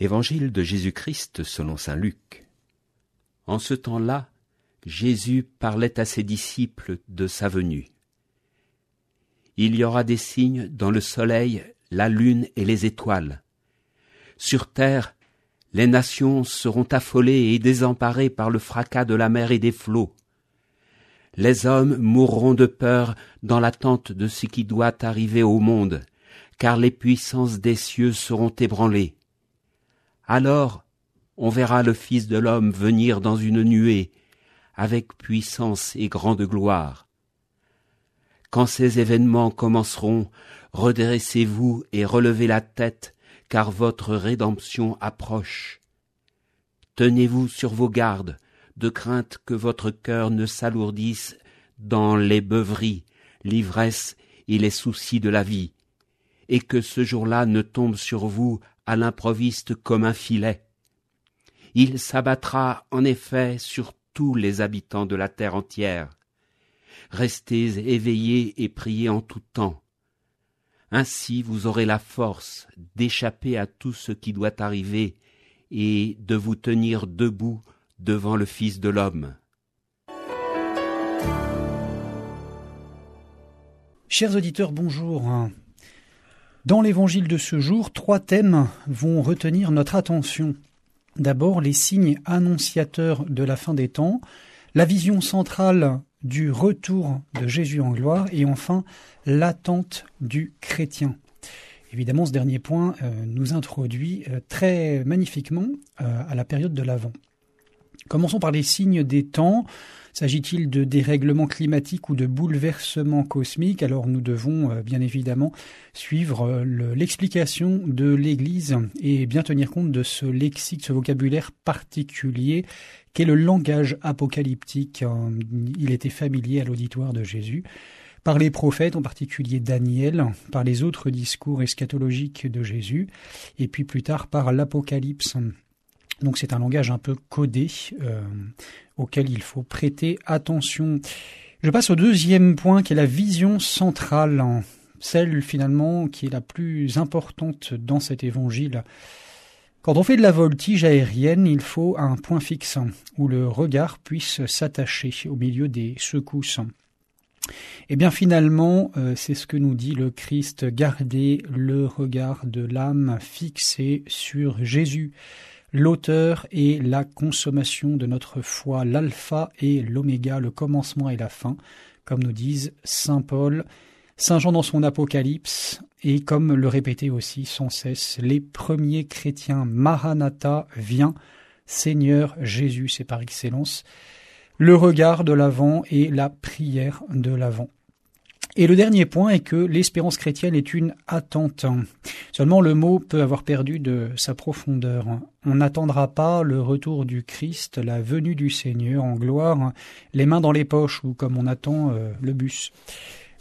Évangile de Jésus-Christ selon saint Luc. En ce temps-là, Jésus parlait à ses disciples de sa venue. Il y aura des signes dans le soleil, la lune et les étoiles. Sur terre, les nations seront affolées et désemparées par le fracas de la mer et des flots. Les hommes mourront de peur dans l'attente de ce qui doit arriver au monde, car les puissances des cieux seront ébranlées. Alors, on verra le Fils de l'homme venir dans une nuée, avec puissance et grande gloire. Quand ces événements commenceront, redressez-vous et relevez la tête, car votre rédemption approche. Tenez-vous sur vos gardes, de crainte que votre cœur ne s'alourdisse dans les beuveries, l'ivresse et les soucis de la vie, et que ce jour-là ne tombe sur vous à l'improviste comme un filet. Il s'abattra en effet sur tous les habitants de la terre entière. Restez éveillés et priez en tout temps. Ainsi vous aurez la force d'échapper à tout ce qui doit arriver et de vous tenir debout devant le Fils de l'homme. Chers auditeurs, bonjour. Dans l'évangile de ce jour, 3 thèmes vont retenir notre attention. D'abord, les signes annonciateurs de la fin des temps, la vision centrale du retour de Jésus en gloire et enfin l'attente du chrétien. Évidemment, ce dernier point nous introduit très magnifiquement à la période de l'Avent. Commençons par les signes des temps. S'agit-il de dérèglements climatiques ou de bouleversements cosmiques? Alors nous devons bien évidemment suivre l'explication de l'Église et bien tenir compte de ce lexique, ce vocabulaire particulier qu'est le langage apocalyptique. Il était familier à l'auditoire de Jésus, par les prophètes, en particulier Daniel, par les autres discours eschatologiques de Jésus, et puis plus tard par l'Apocalypse. Donc c'est un langage un peu codé auquel il faut prêter attention. Je passe au deuxième point qui est la vision centrale, celle finalement qui est la plus importante dans cet évangile. Quand on fait de la voltige aérienne, il faut un point fixe où le regard puisse s'attacher au milieu des secousses. Et bien finalement, c'est ce que nous dit le Christ, gardez le regard de l'âme fixé sur Jésus, l'auteur et la consommation de notre foi, l'alpha et l'oméga, le commencement et la fin, comme nous disent saint Paul, saint Jean dans son Apocalypse, et comme le répétait aussi sans cesse les premiers chrétiens, Maranatha, viens, Seigneur Jésus, c'est par excellence, le regard de l'Avent et la prière de l'Avent. Et le dernier point est que l'espérance chrétienne est une attente. Seulement le mot peut avoir perdu de sa profondeur. On n'attendra pas le retour du Christ, la venue du Seigneur en gloire, les mains dans les poches ou comme on attend le bus.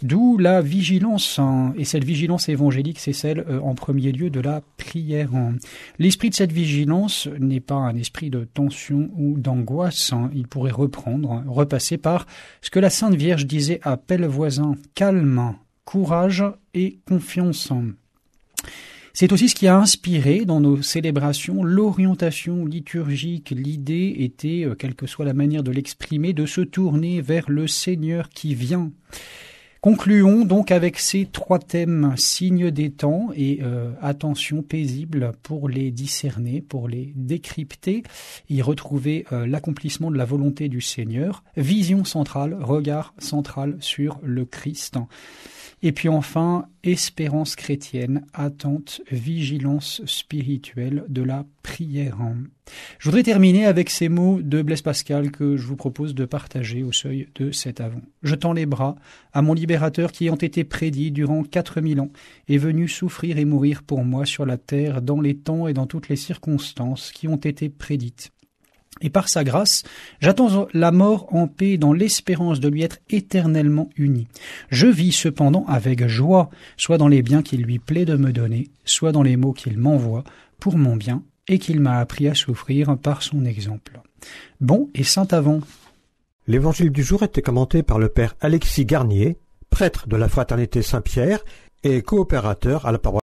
D'où la vigilance, et cette vigilance évangélique, c'est celle en premier lieu de la prière. L'esprit de cette vigilance n'est pas un esprit de tension ou d'angoisse, il pourrait repasser par ce que la Sainte Vierge disait à Pellevoisin, calme, courage et confiance. C'est aussi ce qui a inspiré dans nos célébrations l'orientation liturgique. L'idée était, quelle que soit la manière de l'exprimer, de se tourner vers le Seigneur qui vient. Concluons donc avec ces 3 thèmes, signes des temps et attention paisible pour les discerner, pour les décrypter, y retrouver l'accomplissement de la volonté du Seigneur, vision centrale, regard central sur le Christ. Et puis enfin, espérance chrétienne, attente, vigilance spirituelle de la prière. Je voudrais terminer avec ces mots de Blaise Pascal que je vous propose de partager au seuil de cet Avent. Je tends les bras à mon libérateur qui, ayant été prédit durant 4000 ans, est venu souffrir et mourir pour moi sur la terre, dans les temps et dans toutes les circonstances qui ont été prédites. Et par sa grâce, j'attends la mort en paix dans l'espérance de lui être éternellement uni. Je vis cependant avec joie, soit dans les biens qu'il lui plaît de me donner, soit dans les maux qu'il m'envoie pour mon bien et qu'il m'a appris à souffrir par son exemple. Bon et saint Avent. L'évangile du jour était commenté par le père Alexis Garnier, prêtre de la Fraternité Saint-Pierre et coopérateur à la paroisse